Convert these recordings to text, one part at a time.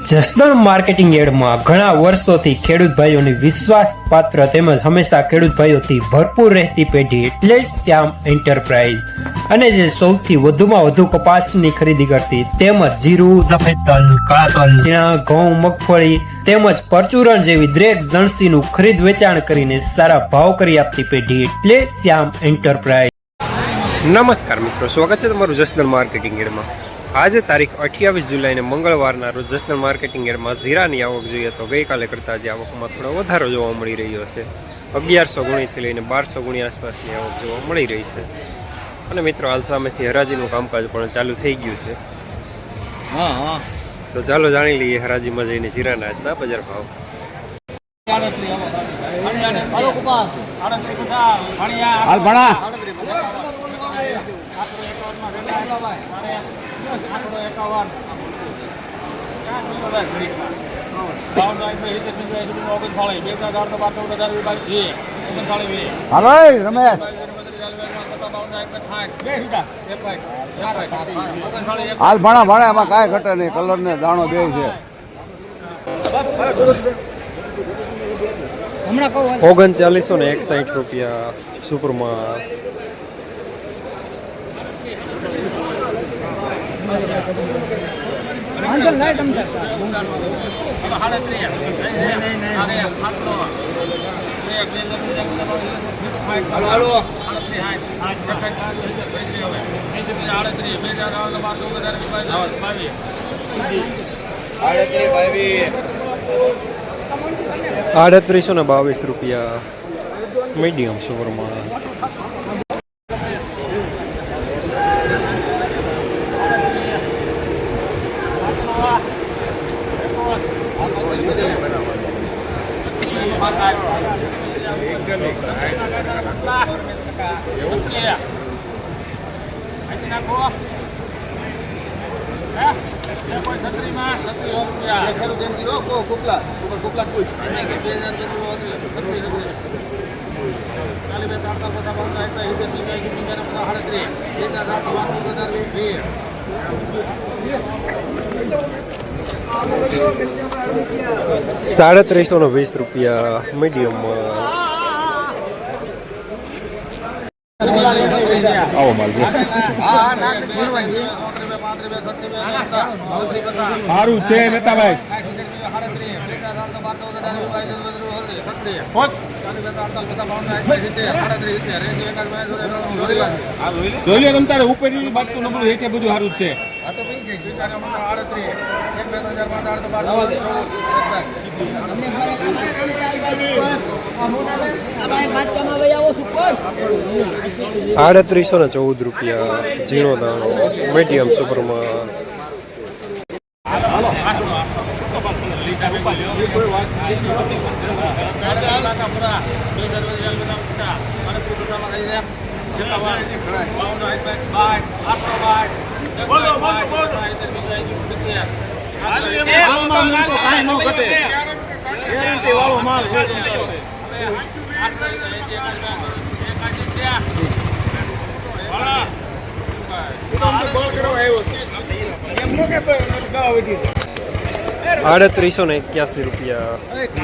Jasdan marketing યાર્ડમાં ઘણા વર્ષોથી ખેડૂત ભાઈઓની વિશ્વાસપાત્ર તેમજ હંમેશા ખેડૂત ભાઈઓથી ભરપૂર રહેતી પેઢી એટલે શ્યામ એન્ટરપ્રાઇઝ, અને જે સૌથી વધુમાં વધુ કપાસની ખરીદી કરતી તેમજ જીરું, સફેદ તલ, કાળા તલ, ચણા, ઘઉં, મગફળી તેમજ પરચુરણ જેવી દરેક જણસીનું ખરીદ વેચાણ કરીને સારા ભાવ કરી આપતી પેઢી એટલે શ્યામ એન્ટરપ્રાઇઝ. નમસ્કાર મિત્રો, સ્વાગત છે તમારું જસદણ માર્કેટિંગ યાર્ડમાં. આજે તારીખ 28 જુલાઈને મંગળવારના રોજ જસદણ માર્કેટિંગ યાર્ડમાં જીરાની આવક જોઈએ તો ગઈકાલે કરતાં આજે આવકમાં થોડો વધારો જોવા મળી રહ્યો છે. 1100 ગુણીથી લઈને 1200 ગુણી આસપાસની આવક જોવા મળી રહી છે. અને મિત્રો, હાલ સામેથી હરાજીનું કામકાજ પણ ચાલુ થઈ ગયું છે. તો ચાલો જાણી લઈએ હરાજીમાં જઈને જીરાના આજના બજાર ભાવ. હાલ ભણા ભણા એમાં કાંઈ ઘટે નહીં, કલર ને દાણો બે છે. 3960 રૂપિયા સુપરમાં. ₹3822 રૂપિયા મીડિયમ સુપરમાં. ₹320 રૂપિયા મીડિયમ. સારું છે નેતાભાઈ. જોઈ લો તમ તારે ઉપર બાજુ નબળું છે, બધું સારું છે. ₹3814 રૂપિયા ઝીણો દાણો મીડિયમ સુપરમાં. ₹3881 રૂપિયા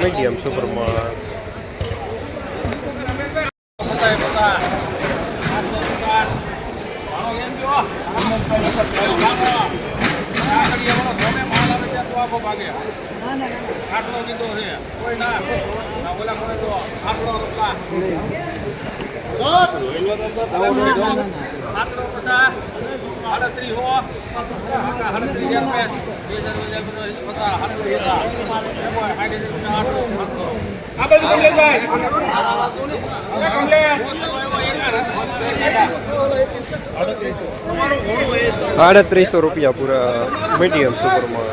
મીડિયમ સુપરમાં. ₹3800 રૂપિયા પૂરા મીડિયમ સુપરમાં.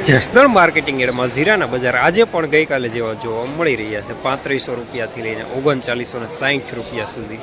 જસદણ માર્કેટિંગ યાર્ડમાં જીરાના બજાર આજે પણ ગઈકાલે જેવા જોવા મળી રહ્યા છે. 3500 રૂપિયાથી લઈને 3960 રૂપિયા સુધી.